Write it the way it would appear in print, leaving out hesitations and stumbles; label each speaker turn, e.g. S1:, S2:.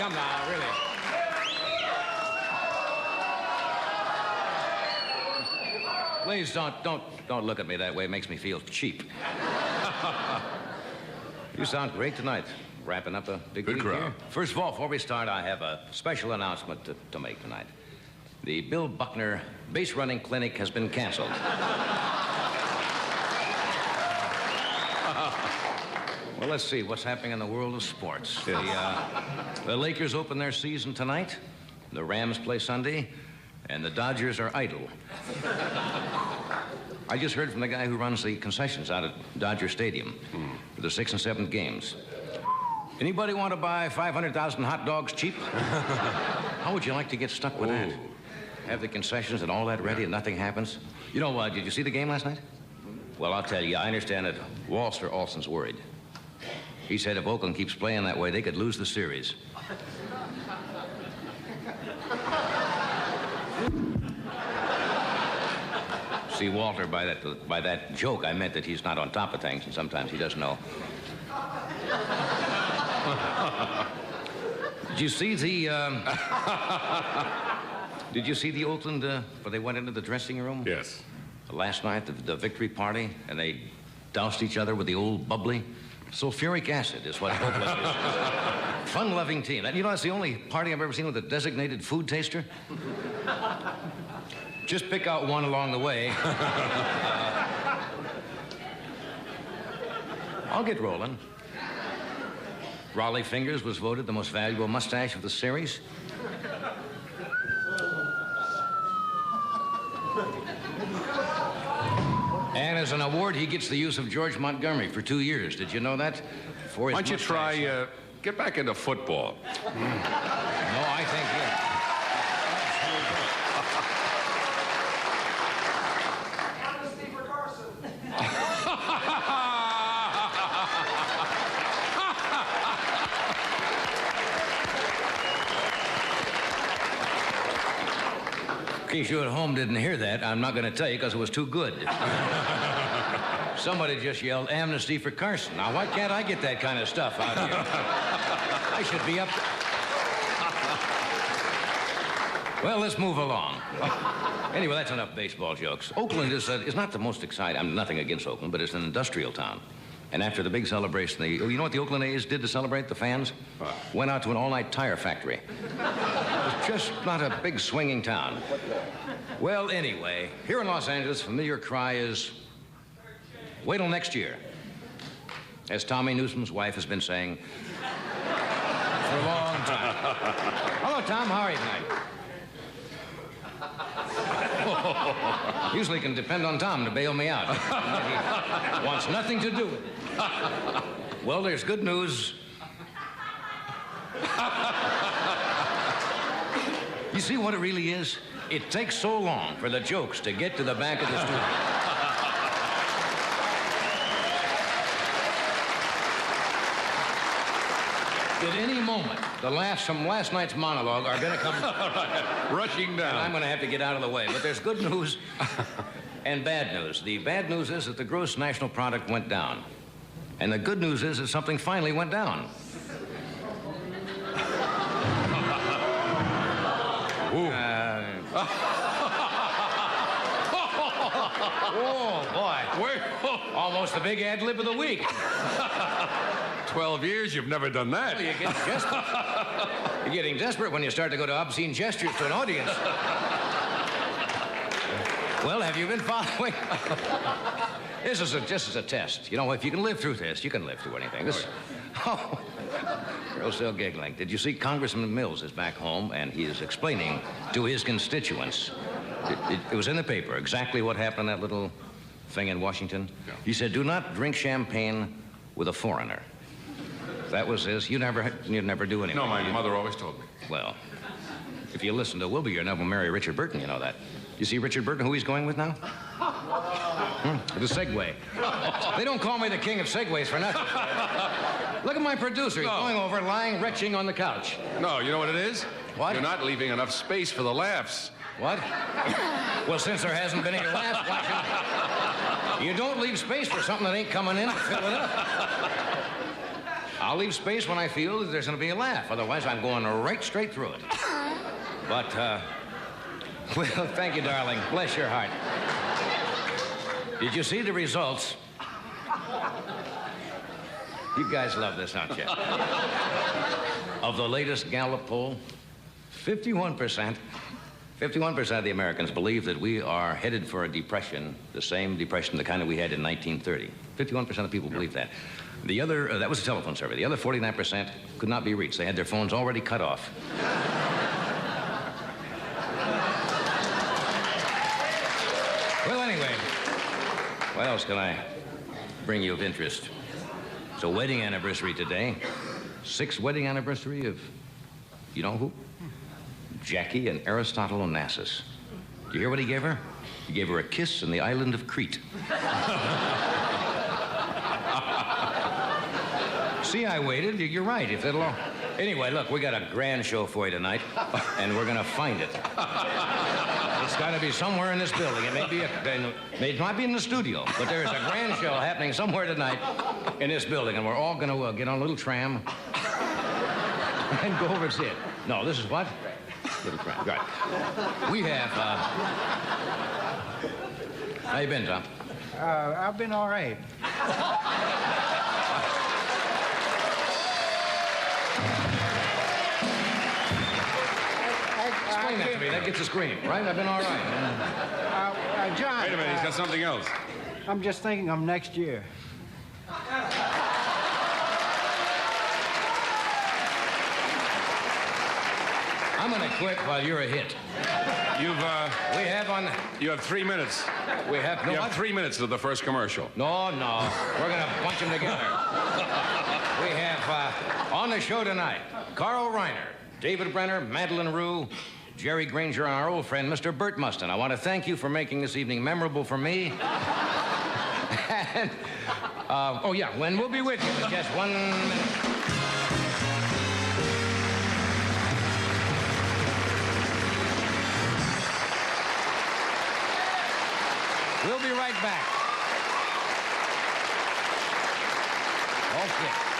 S1: come now, really. Please don't look at me that way. It makes me feel cheap. You sound great tonight. Wrapping up a big week
S2: crowd.
S1: here. First of all, before we start, I have a special announcement to make tonight. The Bill Buckner base running clinic has been canceled. Well, let's see what's happening in the world of sports. The Lakers open their season tonight. The Rams play Sunday. And the Dodgers are idle. I just heard from the guy who runs the concessions out at Dodger Stadium for the 6th and 7th games. Anybody want to buy 500,000 hot dogs cheap? How would you like to get stuck with that? Have the concessions and all that ready and nothing happens? You know, did you see the game last night? Well, I'll tell you, I understand that Walter Olson's worried. He said if Oakland keeps playing that way, they could lose the series. See, Walter, by that joke, I meant that he's not on top of things, and sometimes he doesn't know. Did you see the Oakland, where they went into the dressing room?
S2: Yes.
S1: Last night, the victory party, and they doused each other with the old bubbly. Sulfuric acid is what Oakland is. Fun-loving team. You know, that's the only party I've ever seen with a designated food taster. Just pick out one along the way. I'll get rolling. Raleigh Fingers was voted the most valuable mustache of the series. And as an award, he gets the use of George Montgomery for 2 years. Did you know that?
S2: Why don't you try, get back into football?
S1: No, I think, yeah.
S3: For Carson.
S1: In case you at home didn't hear that, I'm not going to tell you because it was too good. Somebody just yelled amnesty for Carson. Now, why can't I get that kind of stuff out here? I should be up. Well, let's move along. Anyway, that's enough baseball jokes. Oakland is not the most exciting. I'm nothing against Oakland, but it's an industrial town. And after the big celebration, you know what the Oakland A's did to celebrate the fans? Went out to an all-night tire factory. It was just not a big swinging town. Well, anyway, here in Los Angeles, familiar cry is, wait till next year. As Tommy Newsom's wife has been saying for a long time. Hello, Tom. How are you tonight? Usually can depend on Tom to bail me out. He wants nothing to do with it. Well, there's good news. You see what it really is? It takes so long for the jokes to get to the back of the studio. At any moment, the laughs from last night's monologue are going to come
S2: rushing down.
S1: And I'm going to have to get out of the way. But there's good news and bad news. The bad news is that the gross national product went down. And the good news is that something finally went down. Oh, boy. Almost the big ad lib of the week.
S2: 12 years, you've never done that.
S1: Well, you get desperate. You're getting desperate when you start to go to obscene gestures to an audience. Well, have you been following? This is just a test. You know, if you can live through this, you can live through anything. Girl's still giggling. Did you see Congressman Mills is back home, and he is explaining to his constituents. It was in the paper, exactly what happened in that little thing in Washington.
S2: Yeah.
S1: He said, do not drink champagne with a foreigner. That was his. You'd never do anything.
S2: No, my mother always told me.
S1: Well, if you listen to Wilbur, you'll never marry Richard Burton, you know that. You see Richard Burton, who he's going with now? The Segway. They don't call me the king of Segways for nothing. Look at my producer. He's going over, lying, retching on the couch.
S2: No, you know what it is?
S1: What?
S2: You're not leaving enough space for the laughs.
S1: What? Well, since there hasn't been any laughs, why should you don't leave space for something that ain't coming in to fill it up. I'll leave space when I feel that there's going to be a laugh. Otherwise, I'm going right straight through it. But, well, thank you, darling. Bless your heart. Did you see the results? You guys love this, don't you? Of the latest Gallup poll, 51% of the Americans believe that we are headed for a depression, the same depression, the kind that we had in 1930. 51% of people believe that. The other, that was a telephone survey. The other 49% could not be reached. They had their phones already cut off. Well, anyway, what else can I bring you of interest? It's a wedding anniversary today. 6th wedding anniversary of, you know who? Jackie and Aristotle Onassis. Do you hear what he gave her? He gave her a kiss in the island of Crete. See, I waited. You're right. If it'll all... Anyway, look, we got a grand show for you tonight, and we're gonna find it. It's got to be somewhere in this building. It may not be in the studio, but there is a grand show happening somewhere tonight in this building, and we're all gonna get on a little tram and go over and see it. No, this is what? Little tram. Right. We have. How you been, Tom?
S4: I've been all right.
S1: Explain that to me. That gets a scream, right? I've been all right.
S4: John.
S2: Wait a minute, he's got something else.
S4: I'm just thinking of next year.
S1: I'm gonna quit while you're a hit. We have on.
S2: You have 3 minutes.
S1: We have no.
S2: You have 3 minutes to the first commercial.
S1: No. We're gonna bunch them together. We have on the show tonight Carl Reiner, David Brenner, Madeline Rue, Jerry Granger, and our old friend Mr. Burt Mustin. I want to thank you for making this evening memorable for me. And, oh yeah, when we'll be with you in just 1 minute. We'll be right back. Okay.